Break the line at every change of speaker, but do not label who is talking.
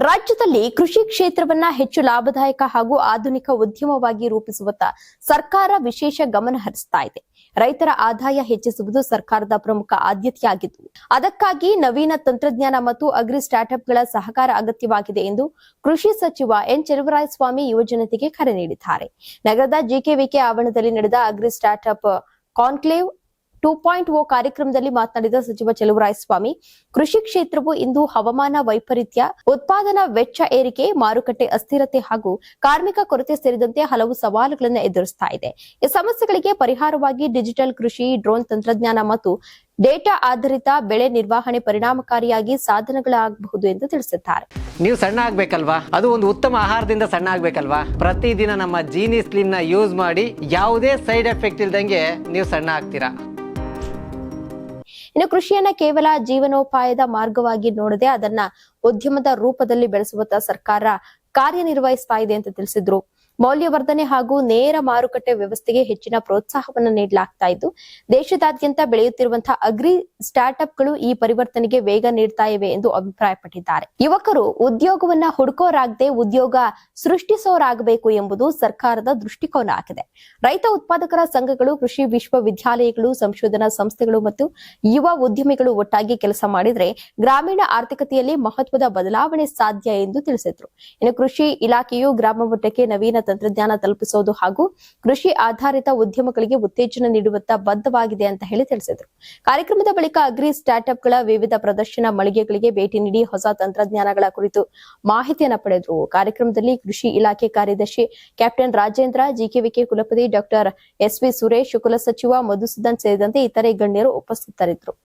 ರಾಜ್ಯದಲ್ಲಿ ಕೃಷಿ ಕ್ಷೇತ್ರವನ್ನ ಹೆಚ್ಚು ಲಾಭದಾಯಕ ಹಾಗೂ ಆಧುನಿಕ ಉದ್ಯಮವಾಗಿ ರೂಪಿಸುವತ್ತ ಸರ್ಕಾರ ವಿಶೇಷ ಗಮನ ಹರಿಸ್ತಾ ಇದೆ. ರೈತರ ಆದಾಯ ಹೆಚ್ಚಿಸುವುದು ಸರ್ಕಾರದ ಪ್ರಮುಖ ಆದ್ಯತೆಯಾಗಿದ್ದು, ಅದಕ್ಕಾಗಿ ನವೀನ ತಂತ್ರಜ್ಞಾನ ಮತ್ತು ಅಗ್ರಿ ಸ್ಟಾರ್ಟ್ಅಪ್ಗಳ ಸಹಕಾರ ಅಗತ್ಯವಾಗಿದೆ ಎಂದು ಕೃಷಿ ಸಚಿವ ಎನ್ ಚೆಲುವರಾಯಸ್ವಾಮಿ ಯುವಜನತೆಗೆ ಕರೆ ನೀಡಿದ್ದಾರೆ. ನಗರದ ಜಿಕೆವಿಕೆ ಆವರಣದಲ್ಲಿ ನಡೆದ ಅಗ್ರಿ ಸ್ಟಾರ್ಟ್ಅಪ್ ಕಾನ್ಕ್ಲೇವ್ 2.0 ಕಾರ್ಯಕ್ರಮದಲ್ಲಿ ಮಾತನಾಡಿದ ಸಚಿವ ಚೆಲುವರಾಯಸ್ವಾಮಿ, ಕೃಷಿ ಕ್ಷೇತ್ರವು ಇಂದು ಹವಾಮಾನ ವೈಪರೀತ್ಯ, ಉತ್ಪಾದನಾ ವೆಚ್ಚ ಏರಿಕೆ, ಮಾರುಕಟ್ಟೆ ಅಸ್ಥಿರತೆ ಹಾಗೂ ಕಾರ್ಮಿಕ ಕೊರತೆ ಸೇರಿದಂತೆ ಹಲವು ಸವಾಲುಗಳನ್ನು ಎದುರಿಸುತ್ತಾ ಇದೆ. ಈ ಸಮಸ್ಯೆಗಳಿಗೆ ಪರಿಹಾರವಾಗಿ ಡಿಜಿಟಲ್ ಕೃಷಿ, ಡ್ರೋನ್ ತಂತ್ರಜ್ಞಾನ ಮತ್ತು ಡೇಟಾ ಆಧಾರಿತ ಬೆಳೆ ನಿರ್ವಹಣೆ ಪರಿಣಾಮಕಾರಿಯಾಗಿ ಸಾಧನಗಳಾಗಬಹುದು ಎಂದು ತಿಳಿಸಿದ್ದಾರೆ.
ನೀವು ಸಣ್ಣ ಆಗ್ಬೇಕಲ್ವಾ? ಅದು ಒಂದು ಉತ್ತಮ ಆಹಾರದಿಂದ ಸಣ್ಣ ಆಗ್ಬೇಕಲ್ವಾ? ಪ್ರತಿದಿನ ನಮ್ಮ ಜೀನಿ ಸ್ಲಿಮ್ ನ ಯೂಸ್ ಮಾಡಿ ಯಾವುದೇ ಸೈಡ್ ಎಫೆಕ್ಟ್ ಇಲ್ದಂಗೆ ನೀವು ಸಣ್ಣ ಆಗ್ತೀರಾ.
ಇನ್ನು ಕೃಷಿಯನ್ನ ಕೇವಲ ಜೀವನೋಪಾಯದ ಮಾರ್ಗವಾಗಿ ನೋಡದೆ ಅದನ್ನ ಉದ್ಯಮದ ರೂಪದಲ್ಲಿ ಬೆಳೆಸುವತ್ತ ಸರ್ಕಾರ ಕಾರ್ಯನಿರ್ವಹಿಸ್ತಾ ಇದೆ ಅಂತ ತಿಳಿಸಿದ್ರು. ಮೌಲ್ಯವರ್ಧನೆ ಹಾಗೂ ನೇರ ಮಾರುಕಟ್ಟೆ ವ್ಯವಸ್ಥೆಗೆ ಹೆಚ್ಚಿನ ಪ್ರೋತ್ಸಾಹವನ್ನು ನೀಡಲಾಗ್ತಾ ಇದ್ದು, ದೇಶದಾದ್ಯಂತ ಬೆಳೆಯುತ್ತಿರುವಂತಹ ಅಗ್ರಿ ಸ್ಟಾರ್ಟ್ಅಪ್ಗಳು ಈ ಪರಿವರ್ತನೆಗೆ ವೇಗ ನೀಡ್ತಾ ಇವೆ ಎಂದು ಅಭಿಪ್ರಾಯಪಟ್ಟಿದ್ದಾರೆ. ಯುವಕರು ಉದ್ಯೋಗವನ್ನ ಹುಡುಕೋರಾಗದೆ ಉದ್ಯೋಗ ಸೃಷ್ಟಿಸೋರಾಗಬೇಕು ಎಂಬುದು ಸರ್ಕಾರದ ದೃಷ್ಟಿಕೋನ ಆಗಿದೆ. ರೈತ ಉತ್ಪಾದಕರ ಸಂಘಗಳು, ಕೃಷಿ ವಿಶ್ವವಿದ್ಯಾಲಯಗಳು, ಸಂಶೋಧನಾ ಸಂಸ್ಥೆಗಳು ಮತ್ತು ಯುವ ಉದ್ಯಮಿಗಳು ಒಟ್ಟಾಗಿ ಕೆಲಸ ಮಾಡಿದ್ರೆ ಗ್ರಾಮೀಣ ಆರ್ಥಿಕತೆಯಲ್ಲಿ ಮಹತ್ವದ ಬದಲಾವಣೆ ಸಾಧ್ಯ ಎಂದು ತಿಳಿಸಿದ್ರು. ಇನ್ನು ಕೃಷಿ ಇಲಾಖೆಯು ಗ್ರಾಮ ಮಟ್ಟಕ್ಕೆ ನವೀನ ತಂತ್ರಜ್ಞಾನ ತಲುಪಿಸುವುದು ಹಾಗೂ ಕೃಷಿ ಆಧಾರಿತ ಉದ್ಯಮಗಳಿಗೆ ಉತ್ತೇಜನ ನೀಡುವತ್ತ ಬದ್ಧವಾಗಿದೆ ಅಂತ ಹೇಳಿ ತಿಳಿಸಿದರು. ಕಾರ್ಯಕ್ರಮದ ಬಳಿಕ ಅಗ್ರಿ ಸ್ಟಾರ್ಟ್ಅಪ್ಗಳ ವಿವಿಧ ಪ್ರದರ್ಶನ ಮಳಿಗೆಗಳಿಗೆ ಭೇಟಿ ನೀಡಿ ಹೊಸ ತಂತ್ರಜ್ಞಾನಗಳ ಕುರಿತು ಮಾಹಿತಿಯನ್ನು ಪಡೆದರು. ಕಾರ್ಯಕ್ರಮದಲ್ಲಿ ಕೃಷಿ ಇಲಾಖೆ ಕಾರ್ಯದರ್ಶಿ ಕ್ಯಾಪ್ಟನ್ ರಾಜೇಂದ್ರ, ಜಿಕೆವಿಕೆ ಕುಲಪತಿ ಡಾಕ್ಟರ್ ಎಸ್ ವಿ ಸುರೇಶ್, ಕುಲಸಚಿವ ಮಧುಸೂದನ್ ಸೇರಿದಂತೆ ಇತರೆ ಗಣ್ಯರು ಉಪಸ್ಥಿತರಿದ್ದರು.